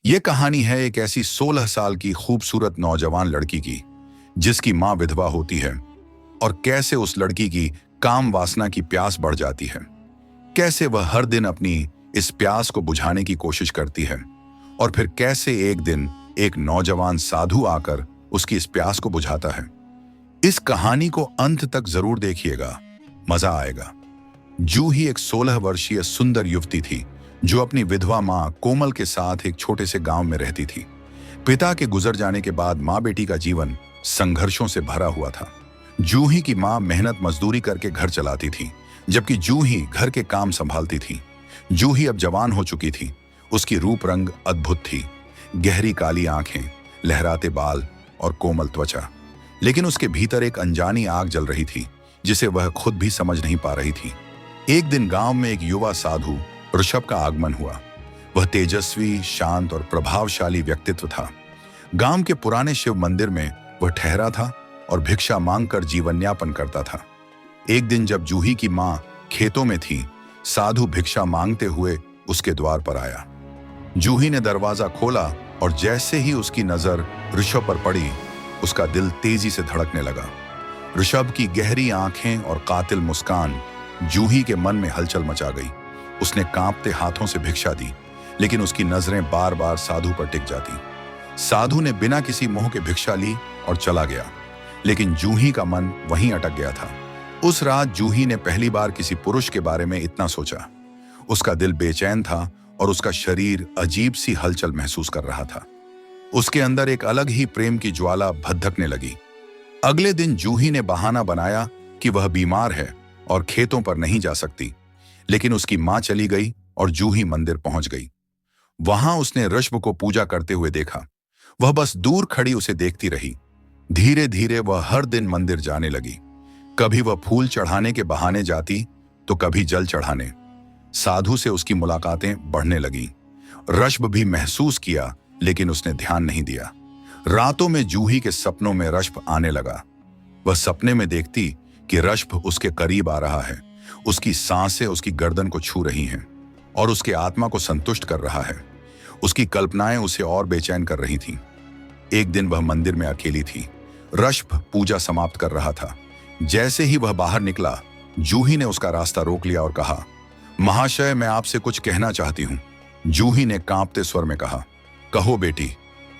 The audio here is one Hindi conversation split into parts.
ये कहानी है एक ऐसी 16 साल की खूबसूरत नौजवान लड़की की जिसकी मां विधवा होती है और कैसे उस लड़की की काम वासना की प्यास बढ़ जाती है। कैसे वह हर दिन अपनी इस प्यास को बुझाने की कोशिश करती है और फिर कैसे एक दिन एक नौजवान साधु आकर उसकी इस प्यास को बुझाता है। इस कहानी को अंत तक जरूर देखिएगा, मजा आएगा। जूही एक 16 वर्षीय सुंदर युवती थी जो अपनी विधवा मां कोमल के साथ एक छोटे से गांव में रहती थी। पिता के गुजर जाने के बाद मां बेटी का जीवन संघर्षों से भरा हुआ था। जूही की मां मेहनत मजदूरी करके घर चलाती थी, जबकि जूही घर के काम संभालती थी। जूही अब जवान हो चुकी थी। उसकी रूप रंग अद्भुत थी, गहरी काली आंखें, लहराते बाल और कोमल त्वचा। लेकिन उसके भीतर एक अनजानी आग जल रही थी जिसे वह खुद भी समझ नहीं पा रही थी। एक दिन गांव में एक युवा साधु ऋषभ का आगमन हुआ। वह तेजस्वी, शांत और प्रभावशाली व्यक्तित्व था। गांव के पुराने शिव मंदिर में वह ठहरा था और भिक्षा मांगकर जीवन यापन करता था। एक दिन जब जूही की मां खेतों में थी, साधु भिक्षा मांगते हुए उसके द्वार पर आया। जूही ने दरवाजा खोला और जैसे ही उसकी नजर ऋषभ पर पड़ी, उसका दिल तेजी से धड़कने लगा। ऋषभ की गहरी आंखें और कातिल मुस्कान जूही के मन में हलचल मचा गई। उसने कांपते हाथों से भिक्षा दी, लेकिन उसकी नजरें बार बार साधु पर टिक जाती। साधु ने बिना किसी मोह के भिक्षा ली और चला गया, लेकिन जूही का मन वहीं अटक गया था। उस रात जूही ने पहली बार किसी पुरुष के बारे में इतना सोचा। उसका दिल बेचैन था और उसका शरीर अजीब सी हलचल महसूस कर रहा था। उसके अंदर एक अलग ही प्रेम की ज्वाला भड़कने लगी। अगले दिन जूही ने बहाना बनाया कि वह बीमार है और खेतों पर नहीं जा सकती, लेकिन उसकी मां चली गई और जूही मंदिर पहुंच गई। वहां उसने ऋषभ को पूजा करते हुए देखा। वह बस दूर खड़ी उसे देखती रही। धीरे धीरे वह हर दिन मंदिर जाने लगी। कभी वह फूल चढ़ाने के बहाने जाती तो कभी जल चढ़ाने। साधु से उसकी मुलाकातें बढ़ने लगी। ऋषभ भी महसूस किया, लेकिन उसने ध्यान नहीं दिया। रातों में जूही के सपनों में ऋषभ आने लगा। वह सपने में देखती कि ऋषभ उसके करीब आ रहा है। उसकी सांसें उसकी गर्दन को छू रही हैं और उसके आत्मा को संतुष्ट कर रहा है। उसकी कल्पनाएं उसे और बेचैन कर रही थीं। एक दिन वह मंदिर में अकेली थी। ऋषभ पूजा समाप्त कर रहा था। जैसे ही वह बाहर निकला, जूही ने उसका रास्ता रोक लिया और कहा, महाशय, मैं आपसे कुछ कहना चाहती हूं। जूही ने कांपते स्वर में कहा, कहो बेटी।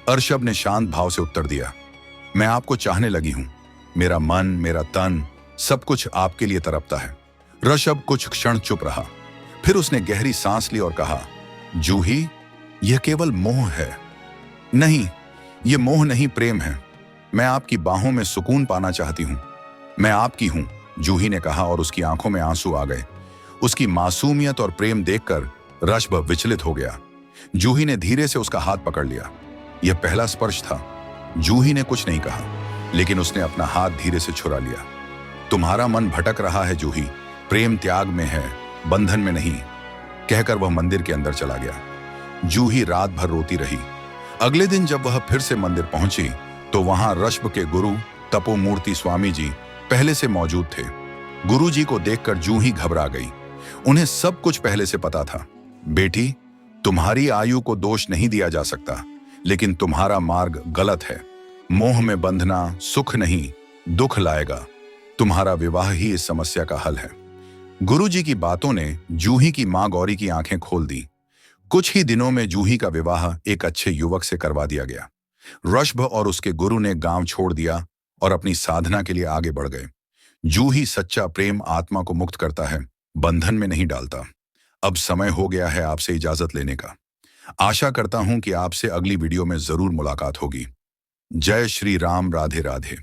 ऋषभ ने शांत भाव से उत्तर दिया, मैं आपको चाहने लगी हूं। मेरा मन, मेरा तन, सब कुछ आपके लिए तड़पता है। ऋषभ कुछ क्षण चुप रहा। फिर उसने गहरी सांस ली और कहा, जूही, यह केवल मोह है। नहीं, यह मोह नहीं, प्रेम है। मैं आपकी बाहों में सुकून पाना चाहती हूं। मैं आपकी हूं, जूही ने कहा और उसकी आंखों में आंसू आ गए। उसकी मासूमियत और प्रेम देखकर ऋषभ विचलित हो गया। जूही ने धीरे से उसका हाथ पकड़ लिया। यह पहला स्पर्श था। जूही ने कुछ नहीं कहा, लेकिन उसने अपना हाथ धीरे से छुड़ा लिया। तुम्हारा मन भटक रहा है जूही, प्रेम त्याग में है, बंधन में नहीं, कहकर वह मंदिर के अंदर चला गया। जूही रात भर रोती रही। अगले दिन जब वह फिर से मंदिर पहुंची तो वहां ऋषभ के गुरु तपोमूर्ति स्वामी जी पहले से मौजूद थे। गुरु जी को देखकर जूही घबरा गई। उन्हें सब कुछ पहले से पता था। बेटी, तुम्हारी आयु को दोष नहीं दिया जा सकता, लेकिन तुम्हारा मार्ग गलत है। मोह में बंधना सुख नहीं, दुख लाएगा। तुम्हारा विवाह ही इस समस्या का हल है। गुरुजी की बातों ने जूही की मां गौरी की आंखें खोल दी। कुछ ही दिनों में जूही का विवाह एक अच्छे युवक से करवा दिया गया। ऋषभ और उसके गुरु ने गांव छोड़ दिया और अपनी साधना के लिए आगे बढ़ गए। जूही सच्चा प्रेम आत्मा को मुक्त करता है, बंधन में नहीं डालता। अब समय हो गया है आपसे इजाजत लेने का। आशा करता हूं कि आपसे अगली वीडियो में जरूर मुलाकात होगी। जय श्री राम, राधे राधे।